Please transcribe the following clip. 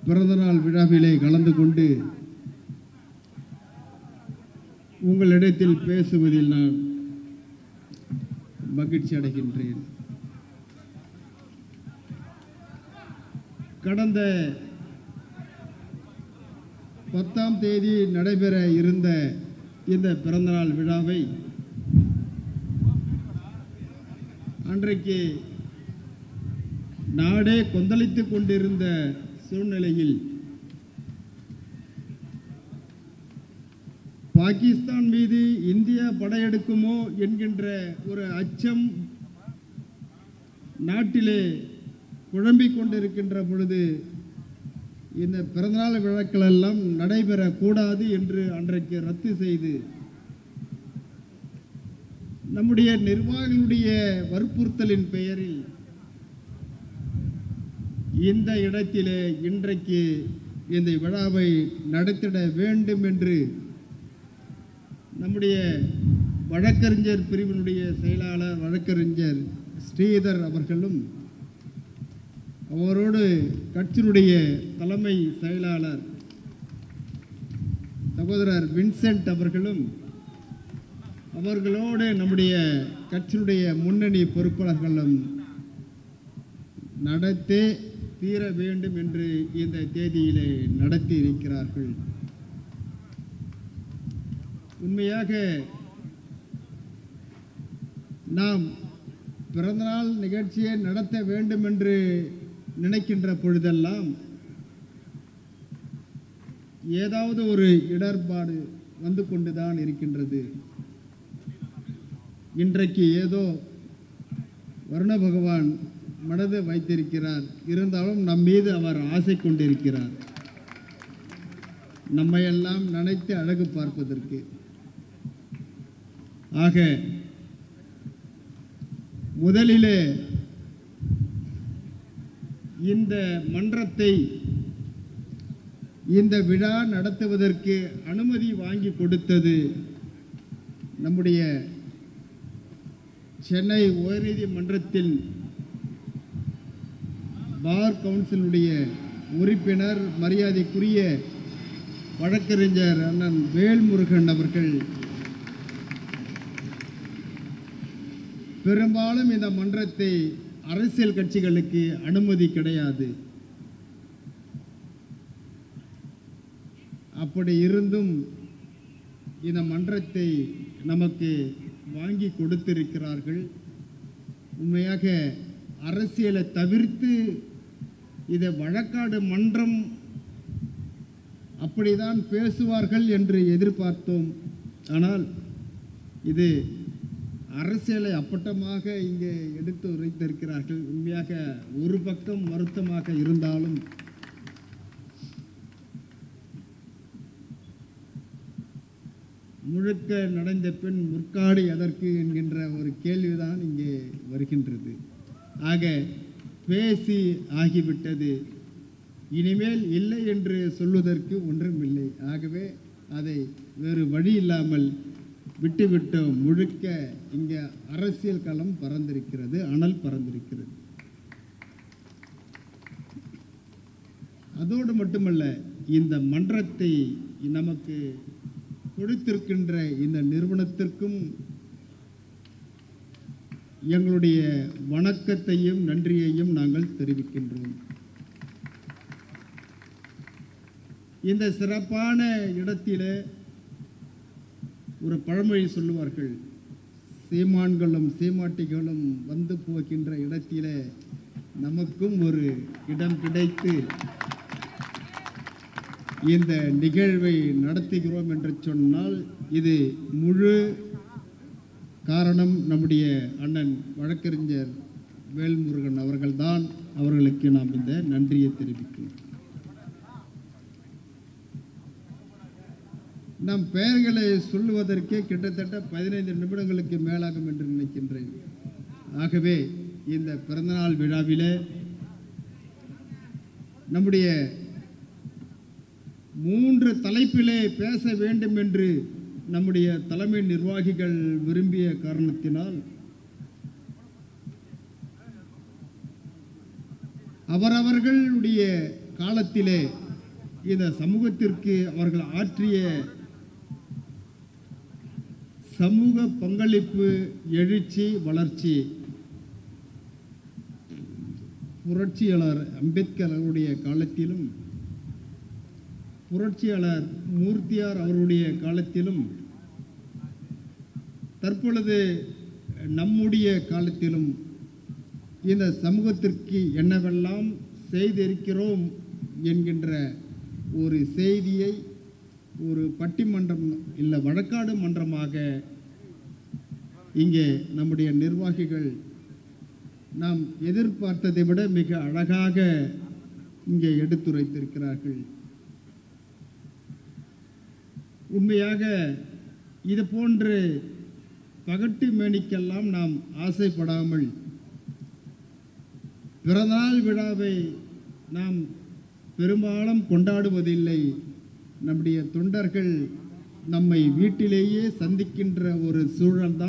பிறந்தநாள் விழாவிலே கலந்து கொண்டு உங்களிடத்தில் பேசுவதில் நான் மகிழ்ச்சி அடைகின்றேன். கடந்த 10ஆம் தேதி நடைபெற இருந்த இந்த பிறந்தநாள் விழாவை அன்றைக்கு நாடே கொந்தளித்துக் கொண்டிருந்த சூழ்நிலையில் பாகிஸ்தான் மீது இந்தியா படையெடுக்குமோ என்கின்ற ஒரு அச்சம் நாட்டிலே குழம்பிக் கொண்டிருக்கின்ற பொழுது இந்த பிறந்தநாள் விழாக்கள் எல்லாம் நடைபெறக்கூடாது என்று அன்றைக்கு ரத்து செய்து நம்முடைய நிர்வாகிகளுடைய வற்புறுத்தலின் பெயரில் இந்த இடத்திலே இன்றைக்கு இந்த விழாவை நடத்திட வேண்டும் என்று நம்முடைய வழக்கறிஞர் பிரிவினுடைய செயலாளர் வழக்கறிஞர் ஸ்ரீதர் அவர்களும் அவரோடு கட்சியினுடைய தலைமை செயலாளர் சகோதரர் வின்சென்ட் அவர்களும் அவர்களோடு நம்முடைய கட்சியினுடைய முன்னணி பொறுப்பாளர்களும் நடத்தே தீர வேண்டும் என்று இந்த தேதியிலே நடத்தி இருக்கிறார்கள். உண்மையாக நாம் பிறந்தநாள் நிகழ்ச்சியை நடத்த வேண்டும் என்று நினைக்கின்ற பொழுதெல்லாம் ஏதாவது ஒரு இடர்பாடு வந்து கொண்டுதான் இருக்கின்றது. இன்றைக்கு ஏதோ வருண பகவான் மனதை வைத்திருக்கிறார், இருந்தாலும் நம் மீது அவர் ஆசை கொண்டிருக்கிறார், நம்மையெல்லாம் நினைத்து அழகு பார்ப்பதற்கு. ஆக முதலிலே இந்த மன்றத்தை இந்த விழா நடத்துவதற்கு அனுமதி வாங்கி கொடுத்தது நம்முடைய சென்னை உயர்நீதிமன்றத்தில் பார் கவுன்சிலுடைய உறுப்பினர் மரியாதைக்குரிய வழக்கறிஞர் அண்ணன் வேல்முருகன் அவர்கள் பெரும்பாலும் இந்த மன்றத்தை அரசியல் கட்சிகளுக்கு அனுமதி கிடையாது. அப்படி இருந்தும் இந்த மன்றத்தை நமக்கு வாங்கி கொடுத்திருக்கிறார்கள். உண்மையாக அரசியலை தவிர்த்து இதை வழக்காடு மன்றம் அப்படிதான் பேசுவார்கள் என்று எதிர்பார்த்தோம். ஆனால் இது அரசியலை அப்பட்டமாக இங்கே எடுத்து உரைத்திருக்கிறார்கள். உண்மையாக ஒரு பக்கம் வருத்தமாக இருந்தாலும் முழுக்க நடந்த பின் முற்காடு எதற்கு என்கின்ற ஒரு கேள்விதான் இங்கே வருகின்றது. ஆக பேசி ஆகிவிட்டது, இனிமேல் இல்லை என்று சொல்வதற்கு ஒன்றும் இல்லை. ஆகவே அதை வேறு வழி இல்லாமல் விட்டுவிட்டோம். முழுக்க இங்கே அரசியல் களம் பறந்திருக்கிறது, அனல் பறந்திருக்கிறது. அதோடு மட்டுமல்ல, இந்த மன்றத்தை நமக்கு கொடுத்திருக்கின்ற இந்த நிறுவனத்திற்கும் எங்களுடைய வணக்கத்தையும் நன்றியையும் நாங்கள் தெரிவிக்கின்றோம். இந்த சிறப்பான இடத்திலே ஒரு பழமொழி சொல்லுவார்கள், சீமான்களும் சீமாட்டிகளும் வந்து போகின்ற இடத்திலே நமக்கும் ஒரு இடம் கிடைத்து இந்த நிகழ்வை நடத்துகிறோம் என்று சொன்னால் இது முழு காரணம் நம்முடைய அண்ணன் வழக்கறிஞர் வேல்முருகன் அவர்கள்தான். அவர்களுக்கு நாம் இந்த நன்றியை தெரிவிக்கிறோம். நம் பெயர்களை சொல்லுவதற்கே கிட்டத்தட்ட 15 நிமிடங்களுக்கு மேலாகும் என்று நினைக்கின்றேன். ஆகவே இந்த பிறந்தநாள் விழாவிலே நம்முடைய 3 தலைப்பிலே பேச வேண்டும் என்று நம்முடைய தலைமை நிர்வாகிகள் விரும்பிய காரணத்தினால் அவரவர்களுடைய காலத்திலே இந்த சமூகத்திற்கு அவர்கள் ஆற்றிய சமூக பங்களிப்பு, எழுச்சி, வளர்ச்சி புரட்சியாளர் அம்பேத்கர் அவருடைய காலத்திலும் புரட்சியாளர் மூர்த்தியார் அவருடைய காலத்திலும் தற்பொழுது நம்முடைய காலத்திலும் இந்த சமூகத்திற்கு என்னவெல்லாம் செய்திருக்கிறோம் என்கின்ற ஒரு செய்தியை ஒரு பட்டிமன்றம் இல்லை வழக்காடு மன்றமாக இங்கே நம்முடைய நிர்வாகிகள் நாம் எதிர்பார்த்ததை விட மிக அழகாக இங்கே எடுத்துரைத்திருக்கிறார்கள். உண்மையாக இது போன்று பகட்டு மேனிக்கெல்லாம் நாம் ஆசைப்படாமல் பிறந்தநாள் விழாவை நாம் பெரும்பாலும் கொண்டாடுவதில்லை. நம்முடைய தொண்டர்கள் நம்மை வீட்டிலேயே சந்திக்கின்ற ஒரு சூழல்தான்